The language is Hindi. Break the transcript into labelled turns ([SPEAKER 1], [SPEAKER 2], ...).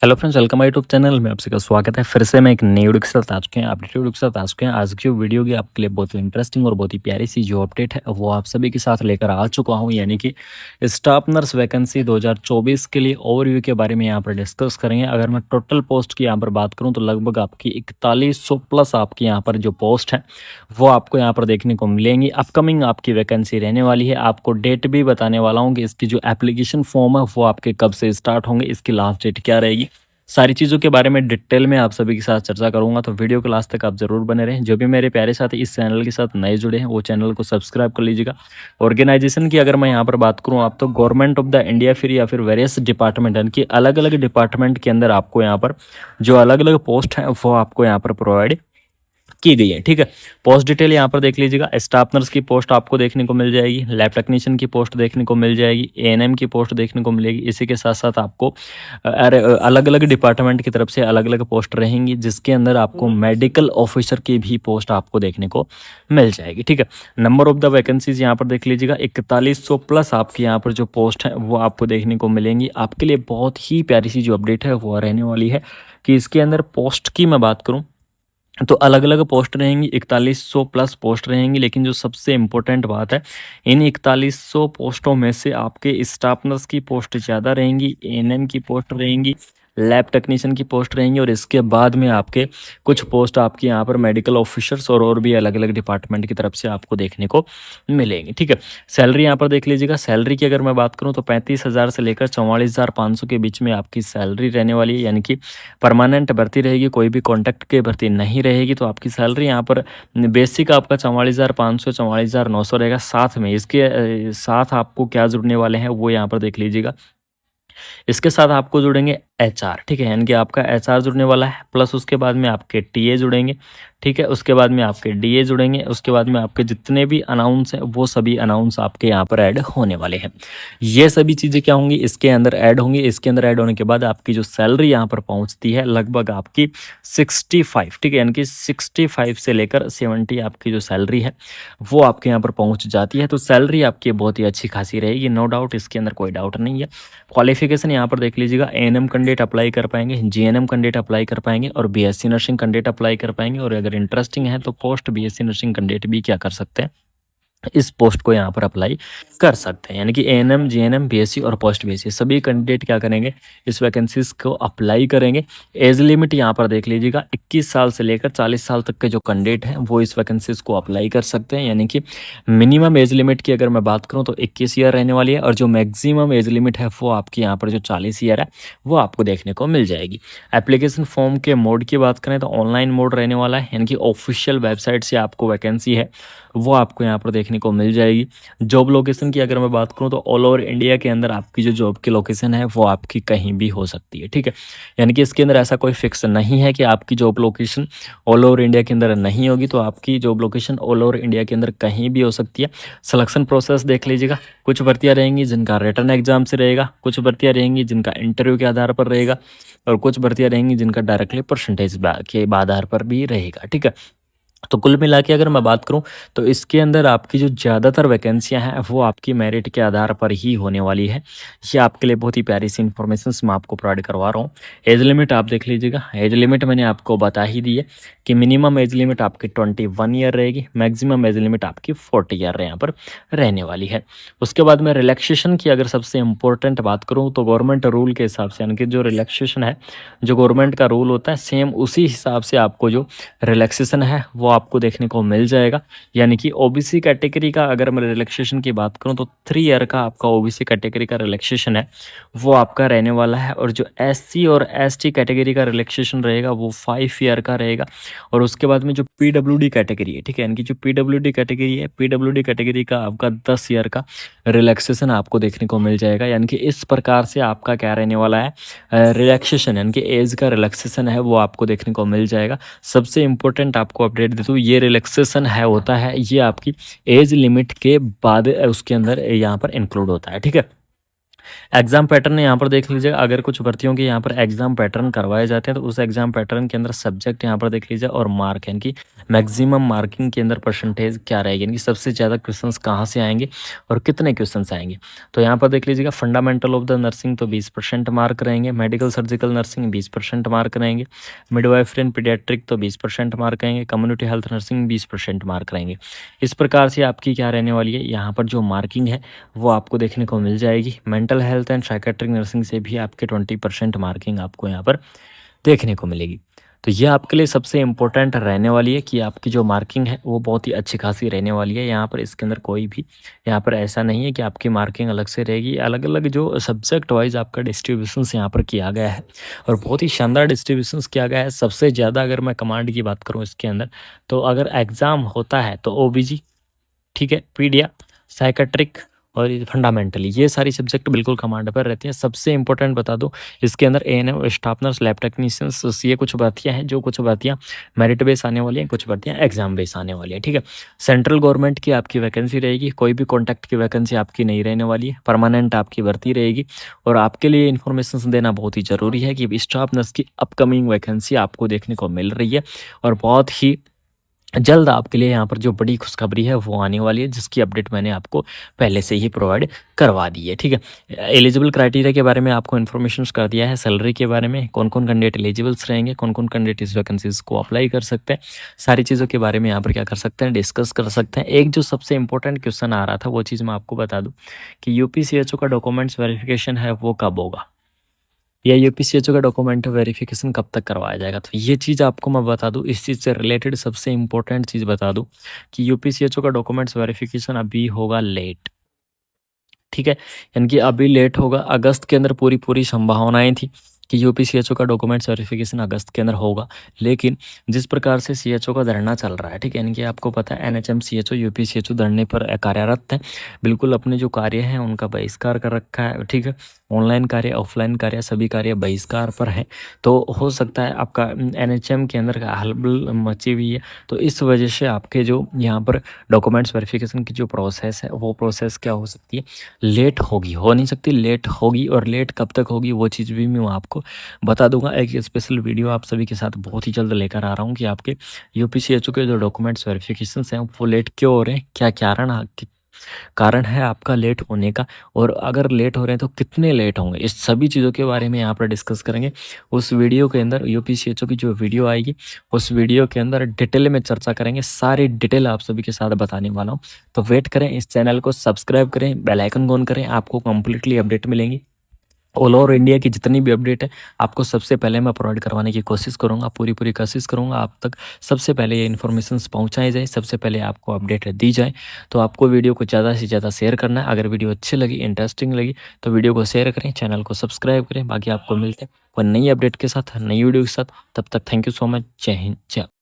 [SPEAKER 1] Hello friends, welcome my YouTube channel में आप सबका स्वागत है। फिर से मैं एक नई वीडियो के साथ आ चुके हैं, अपडेट वीडियो के साथ आ चुके हैं। आज की वीडियो की आपके लिए बहुत ही इंटरेस्टिंग और बहुत ही प्यारी सी जो अपडेट है वो आप सभी के साथ लेकर आ चुका हूं, यानी कि स्टाफ नर्स वैकेंसी 2024 के लिए ओवरव्यू के बारे में यहाँ पर डिस्कस करेंगे। अगर मैं टोटल पोस्ट की यहाँ पर बात करूँ तो लगभग आपकी 4100 प्लस आपकी यहाँ पर जो पोस्ट है वो आपको यहाँ पर देखने को मिलेंगी। अपकमिंग आपकी वैकेंसी रहने वाली है। आपको डेट भी बताने वाला हूँ कि इसकी जो एप्लीकेशन फॉर्म है वो आपके कब से स्टार्ट होंगे, इसकी लास्ट डेट क्या रहेगी। सारी चीज़ों के बारे में डिटेल में आप सभी के साथ चर्चा करूंगा, तो वीडियो को लास्ट तक आप ज़रूर बने रहें। जो भी मेरे प्यारे साथी इस चैनल के साथ नए जुड़े हैं वो चैनल को सब्सक्राइब कर लीजिएगा। ऑर्गेनाइजेशन की अगर मैं यहाँ पर बात करूँ आप, तो गवर्नमेंट ऑफ द इंडिया फिर या फिर वेरियस डिपार्टमेंट, यानी कि अलग अलग डिपार्टमेंट के अंदर आपको यहाँ पर जो अलग अलग पोस्ट हैं वो आपको यहाँ पर प्रोवाइड की गई है। ठीक है, पोस्ट डिटेल यहाँ पर देख लीजिएगा। स्टाफ नर्स की पोस्ट आपको देखने को मिल जाएगी, लैब टेक्नीशियन की पोस्ट देखने को मिल जाएगी, एएनएम की पोस्ट देखने को मिलेगी। इसी के साथ साथ आपको अलग अलग डिपार्टमेंट की तरफ से अलग अलग पोस्ट रहेंगी, जिसके अंदर आपको मेडिकल ऑफिसर की भी पोस्ट आपको देखने को मिल जाएगी। ठीक है, नंबर ऑफ द वैकेंसीज यहाँ पर देख लीजिएगा, 4100 प्लस आपके यहाँ पर जो पोस्ट है वो आपको देखने को मिलेंगी। आपके लिए बहुत ही प्यारी सी जो अपडेट है वो रहने वाली है कि इसके अंदर पोस्ट की मैं बात करूँ तो अलग अलग पोस्ट रहेंगी, 4100 प्लस पोस्ट रहेंगी। लेकिन जो सबसे इम्पोर्टेंट बात है, इन 4100 पोस्टों में से आपके स्टाफ नर्स की पोस्ट ज़्यादा रहेंगी, एएनएम की पोस्ट रहेंगी, लैब टेक्नीशियन की पोस्ट रहेंगी, और इसके बाद में आपके कुछ पोस्ट आपके यहाँ पर मेडिकल ऑफिसर्स और भी अलग अलग डिपार्टमेंट की तरफ से आपको देखने को मिलेंगी। ठीक है, सैलरी यहाँ पर देख लीजिएगा। सैलरी की अगर मैं बात करूँ तो 35,000 से लेकर 44,500 के बीच में आपकी सैलरी रहने वाली है, यानी कि परमानेंट भर्ती रहेगी, कोई भी कॉन्ट्रैक्ट की भर्ती नहीं रहेगी। तो आपकी सैलरी यहाँ पर बेसिक आपका 44,500 44,900 रहेगा। साथ में इसके साथ आपको क्या जुड़ने वाले हैं वो यहाँ पर देख लीजिएगा। इसके साथ आपको जुड़ेंगे एचआर। ठीक है, यानी कि आपका एचआर जुड़ने वाला है, प्लस उसके बाद में आपके टीए जुड़ेंगे। ठीक है, उसके बाद में आपके डीए जुड़ेंगे। उसके बाद में आपके जितने भी अनाउंस हैं वो सभी अनाउंस आपके यहाँ पर ऐड होने वाले हैं। ये सभी चीज़ें क्या होंगी, इसके अंदर ऐड होंगी। इसके अंदर ऐड होने के बाद आपकी जो सैलरी यहाँ पर पहुँचती है लगभग आपकी 65। ठीक है, यानी कि 65 से लेकर 70 आपकी जो सैलरी है वो आपके यहाँ पर पहुँच जाती है। तो सैलरी आपकी बहुत ही अच्छी खासी रहेगी, नो डाउट, इसके अंदर कोई डाउट नहीं है। क्वालिफिकेशन यहाँ पर देख लीजिएगा, एएनएम कैंडिडेट अप्लाई कर पाएंगे, जीएनएम कैंडिडेट अप्लाई कर पाएंगे और बीएससी नर्सिंग कैंडिडेट अप्लाई कर पाएंगे। और अगर इंटरेस्टिंग है तो पोस्ट बीएससी नर्सिंग कैंडिडेट भी क्या कर सकते हैं, इस पोस्ट को यहाँ पर अप्लाई कर सकते हैं। यानी कि एएनएम, जीएनएम, बीएससी और पोस्ट बीएससी सभी कैंडिडेट क्या करेंगे, इस वैकेंसीज को अप्लाई करेंगे। एज लिमिट यहाँ पर देख लीजिएगा, 21 साल से लेकर 40 साल तक के जो कैंडिडेट हैं वो इस वैकेंसीज को अप्लाई कर सकते हैं। यानी कि मिनिमम एज लिमिट की अगर मैं बात करूँ तो 21 ईयर रहने वाली है, और जो मैक्सिमम एज लिमिट है वो आपकी यहाँ पर जो 40 ईयर है वो आपको देखने को मिल जाएगी। एप्लीकेशन फॉर्म के मोड की बात करें तो ऑनलाइन मोड रहने वाला है, यानी कि ऑफिशियल वेबसाइट से आपको वैकेंसी है वो आपको यहाँ पर देखने को मिल जाएगी। जॉब लोकेशन की अगर मैं बात करूँ तो ऑल ओवर इंडिया के अंदर आपकी जो जॉब की लोकेशन है वो आपकी कहीं भी हो सकती है। ठीक है, यानी कि इसके अंदर ऐसा कोई फिक्स नहीं है कि आपकी job location all over India के अंदर नहीं होगी, तो आपकी job location all over India के अंदर कहीं भी हो सकती है। सिलेक्शन प्रोसेस देख लीजिएगा, कुछ भर्तियाँ रहेंगी जिनका रिटर्न एग्जाम से रहेगा, कुछ भर्तियाँ रहेंगी जिनका इंटरव्यू के आधार पर रहेगा, और कुछ भर्तियाँ रहेंगी जिनका डायरेक्टली परसेंटेज के आधार पर भी रहेगा। ठीक है, तो कुल मिला के अगर मैं बात करूं तो इसके अंदर आपकी जो ज़्यादातर वैकेंसियां हैं वो आपकी मेरिट के आधार पर ही होने वाली है। ये आपके लिए बहुत ही प्यारी सी इन्फॉर्मेशन मैं आपको प्रोवाइड करवा रहा हूँ। एज लिमिट आप देख लीजिएगा, एज लिमिट मैंने आपको बता ही दी है कि मिनिमम एज लिमिट आपकी 21 ईयर रहेगी, मैक्सिमम एज लिमिट आपकी 40 ईयर यहाँ पर रहने वाली है। उसके बाद में रिलैक्सेशन की अगर सबसे इम्पोर्टेंट बात करूँ तो गवर्नमेंट रूल के हिसाब से, यानी कि जो रिलैक्सेशन है, जो गवर्नमेंट का रूल होता है सेम उसी हिसाब से आपको जो रिलैक्सेशन है वो आपको देखने को मिल जाएगा। यानी कि ओबीसी कैटेगरी का अगर मैं रिलैक्सेशन की बात करूं तो 3 ईयर का आपका ओबीसी कैटेगरी का रिलैक्सेशन है वो आपका रहने वाला है, और जो एससी और एसटी कैटेगरी का रिलैक्सेशन रहेगा वो 5 ईयर का रहेगा। और उसके बाद में जो पीडब्ल्यूडी कैटेगरी है, ठीक है, यानी कि जो पीडब्ल्यूडी कैटेगरी है, पीडब्ल्यूडी कैटेगरी का आपका 10 ईयर का रिलैक्सेशन आपको देखने को मिल जाएगा। यानी कि इस प्रकार से आपका क्या रहने वाला है, रिलैक्सेशन, यानी कि एज का रिलैक्सेशन है वो आपको देखने को मिल जाएगा। सबसे इम्पोर्टेंट आपको अपडेट दे दूँ, ये रिलैक्सेशन है होता है ये आपकी एज लिमिट के बाद उसके अंदर यहाँ पर इंक्लूड होता है। ठीक है, एग्ज़ाम पैटर्न यहाँ पर देख लीजिए, अगर कुछ भर्तियों के यहाँ पर एग्ज़ाम पैटर्न करवाए जाते हैं तो उस एग्ज़ाम पैटर्न के अंदर सब्जेक्ट यहाँ पर देख लीजिए और मार्क, यानी कि मैक्सिमम मार्किंग के अंदर परसेंटेज क्या रहेगी, यानी कि सबसे ज़्यादा क्वेश्चंस कहाँ से आएंगे और कितने क्वेश्चंस आएंगे। तो यहाँ पर देख लीजिएगा, फंडामेंटल ऑफ द नर्सिंग तो 20% मार्क रहेंगे, मेडिकल सर्जिकल नर्सिंग 20% मार्क रहेंगे, मिडवाइफरी एंड पीडियाट्रिक तो 20% मार्क रहेंगे, कम्युनिटी हेल्थ नर्सिंग 20% मार्क रहेंगे। इस प्रकार से आपकी क्या रहने वाली है, यहाँ पर जो मार्किंग है वो आपको देखने को मिल जाएगी। Mental health and psychiatric nursing से भी आपके 20% मार्किंग आपको यहाँ पर देखने को मिलेगी। तो ये आपके लिए सबसे इम्पोर्टेंट रहने वाली है कि आपकी जो मार्किंग है वो बहुत ही अच्छी खासी रहने वाली है। यहाँ पर इसके अंदर कोई भी यहाँ पर ऐसा नहीं है कि आपकी मार्किंग अलग से रहेगी। अलग अलग जो सब्जेक्ट वाइज आपका डिस्ट्रीब्यूशंस यहाँ पर किया गया है और बहुत ही शानदार डिस्ट्रीब्यूशंस किया गया है। सबसे ज़्यादा अगर मैं कमांड की बात करूँ इसके अंदर, तो अगर एग्ज़ाम होता है तो ओबीजी, ठीक है, पीडिया, साइकेट्रिक और ये फंडामेंटली, ये सारी सब्जेक्ट बिल्कुल कमांड पर रहती हैं। सबसे इंपॉर्टेंट बता दूं, इसके अंदर ANM, staff nurse, lab technicians, ये कुछ भर्तियां हैं, जो कुछ भर्तियां मेरिट बेस आने वाली हैं, कुछ भर्तियां एग्जाम बेस आने वाली है, ठीक है। सेंट्रल गवर्नमेंट की आपकी वैकेंसी रहेगी, कोई भी कॉन्ट्रैक्ट की वैकेंसी आपकी नहीं रहने वाली है, परमानेंट आपकी भर्ती रहेगी। और आपके लिए इन्फॉर्मेशन देना बहुत ही ज़रूरी है कि स्टाफ नर्स की अपकमिंग वैकेंसी आपको देखने को मिल रही है और बहुत ही जल्द आपके लिए यहाँ पर जो बड़ी खुशखबरी है वो आने वाली है, जिसकी अपडेट मैंने आपको पहले से ही प्रोवाइड करवा दी है, ठीक है। एलिजिबल क्राइटेरिया के बारे में आपको इन्फॉर्मेशन कर दिया है, सैलरी के बारे में, कौन कौन कैंडिडेट एलिजिबल्स रहेंगे, कौन कौन कैंडिडेट इस वैकेंसीज को अप्लाई कर सकते हैं, सारी चीज़ों के बारे में यहाँ पर क्या कर सकते हैं, डिस्कस कर सकते हैं। एक जो सबसे इंपॉर्टेंट क्वेश्चन आ रहा था वो चीज़ मैं आपको बता दूँ कि यूपीसीएचओ का डॉक्यूमेंट्स वेरिफिकेशन है वो कब होगा, या यूपीसीएचओ का डॉक्यूमेंट वेरिफिकेशन कब तक करवाया जाएगा। तो ये चीज़ आपको मैं बता दूं, इस चीज़ से रिलेटेड सबसे इंपॉर्टेंट चीज़ बता दूं कि यूपीसीएचओ का डॉक्यूमेंट्स वेरिफिकेशन अभी होगा लेट, ठीक है। यानी कि अभी लेट होगा। अगस्त के अंदर पूरी पूरी संभावनाएं थी कि यूपीसीएचओ का डॉक्यूमेंट्स वेरिफिकेशन अगस्त के अंदर होगा, लेकिन जिस प्रकार से सीएचओ का धरना चल रहा है, ठीक है, यानी कि आपको पता है एनएचएम सीएचओ यूपीसीएचओ धरने पर कार्यरत है, बिल्कुल अपने जो कार्य हैं उनका बहिष्कार कर रखा है, ठीक है। ऑनलाइन कार्य, ऑफलाइन कार्य, सभी कार्य बहिष्कार पर है। तो हो सकता है आपका एनएचएम के अंदर हलबल मची हुई है, तो इस वजह से आपके जो यहाँ पर डॉक्यूमेंट्स वेरिफिकेशन की जो प्रोसेस है वो प्रोसेस क्या हो सकती है, लेट होगी, हो नहीं सकती, लेट होगी। और लेट कब तक होगी वो चीज़ भी मैं आपको बता दूंगा। एक स्पेशल वीडियो आप सभी के साथ बहुत ही जल्द लेकर आ रहा हूँ कि आपके यूपीसीएचओ के जो डॉक्यूमेंट्स वेरिफिकेशन हैं वो लेट क्यों हो रहे हैं, क्या कारण है आपका लेट होने का, और अगर लेट हो रहे हैं तो कितने लेट होंगे, इस सभी चीज़ों के बारे में यहाँ पर डिस्कस करेंगे। उस वीडियो के अंदर यूपीसीएचओ की जो वीडियो आएगी उस वीडियो के अंदर डिटेल में चर्चा करेंगे, सारी डिटेल आप सभी के साथ बताने वाला हूँ। तो वेट करें, इस चैनल को सब्सक्राइब करें, बेल आइकन ऑन करें, आपको कंप्लीटली अपडेट मिलेंगी। ऑल ओवर इंडिया की जितनी भी अपडेट है आपको सबसे पहले मैं प्रोवाइड करवाने की कोशिश करूंगा, पूरी पूरी कोशिश करूंगा आप तक सबसे पहले ये इन्फॉर्मेशन पहुंचाई जाए, सबसे पहले आपको अपडेट दी जाए। तो आपको वीडियो को ज़्यादा से ज़्यादा शेयर करना है। अगर वीडियो अच्छी लगी, इंटरेस्टिंग लगी तो वीडियो को शेयर करें, चैनल को सब्सक्राइब करें। बाकी आपको मिलते हैं कोई नई अपडेट के साथ, नई वीडियो के साथ। तब तक थैंक यू सो मच। जय हिंद, जय